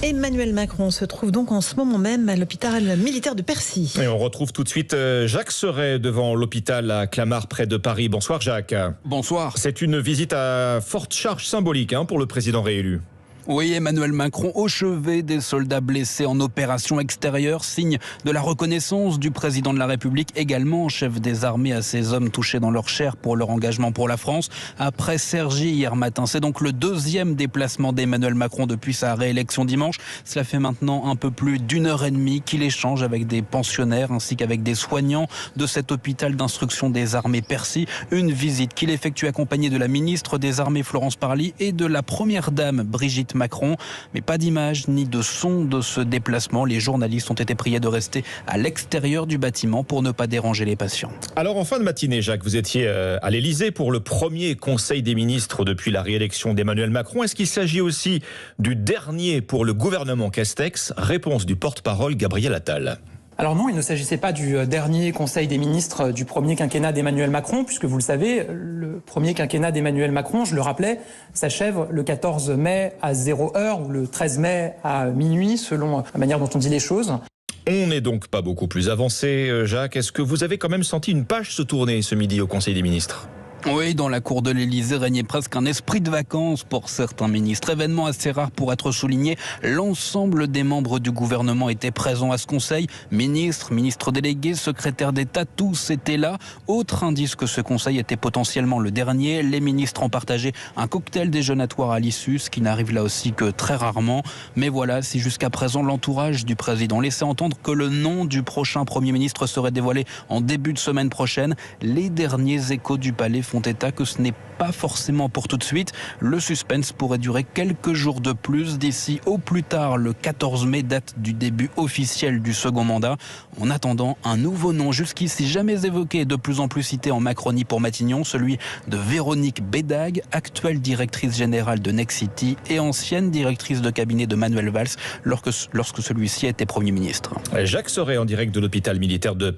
Emmanuel Macron se trouve donc en ce moment même à l'hôpital militaire de Percy. Et on retrouve tout de suite Jacques Serret devant l'hôpital à Clamart près de Paris. Bonsoir Jacques. Bonsoir. C'est une visite à forte charge symbolique pour le président réélu. Oui, Emmanuel Macron au chevet des soldats blessés en opération extérieure, signe de la reconnaissance du président de la République, également chef des armées, à ces hommes touchés dans leur chair pour leur engagement pour la France. Après Cergy hier matin, c'est donc le deuxième déplacement d'Emmanuel Macron depuis sa réélection dimanche. Cela fait maintenant un peu plus d'une heure et demie qu'il échange avec des pensionnaires ainsi qu'avec des soignants de cet hôpital d'instruction des armées Percy. Une visite qu'il effectue accompagnée de la ministre des Armées Florence Parly et de la première dame Brigitte Macron, mais pas d'image ni de son de ce déplacement. Les journalistes ont été priés de rester à l'extérieur du bâtiment pour ne pas déranger les patients. Alors en fin de matinée, Jacques, vous étiez à l'Élysée pour le premier Conseil des ministres depuis la réélection d'Emmanuel Macron. Est-ce qu'il s'agit aussi du dernier pour le gouvernement Castex? Réponse du porte-parole Gabriel Attal. Alors non, il ne s'agissait pas du dernier Conseil des ministres du premier quinquennat d'Emmanuel Macron, puisque vous le savez, le premier quinquennat d'Emmanuel Macron, je le rappelais, s'achève le 14 mai à 0h ou le 13 mai à minuit, selon la manière dont on dit les choses. On n'est donc pas beaucoup plus avancé, Jacques. Est-ce que vous avez quand même senti une page se tourner ce midi au Conseil des ministres ? Oui, dans la cour de l'Élysée régnait presque un esprit de vacances pour certains ministres. Événement assez rare pour être souligné. L'ensemble des membres du gouvernement étaient présents à ce conseil. Ministres, ministres délégués, secrétaires d'État, tous étaient là. Autre indice que ce conseil était potentiellement le dernier. Les ministres ont partagé un cocktail déjeunatoire à l'issue, ce qui n'arrive là aussi que très rarement. Mais voilà, si jusqu'à présent l'entourage du président laissait entendre que le nom du prochain Premier ministre serait dévoilé en début de semaine prochaine, les derniers échos du palais font état que ce n'est pas forcément pour tout de suite. Le suspense pourrait durer quelques jours de plus, d'ici au plus tard le 14 mai, date du début officiel du second mandat. En attendant, un nouveau nom jusqu'ici jamais évoqué, de plus en plus cité en Macronie pour Matignon, celui de Véronique Bédag, actuelle directrice générale de Nexity et ancienne directrice de cabinet de Manuel Valls lorsque celui-ci était Premier ministre. Jacques Serret en direct de l'hôpital militaire de Percy.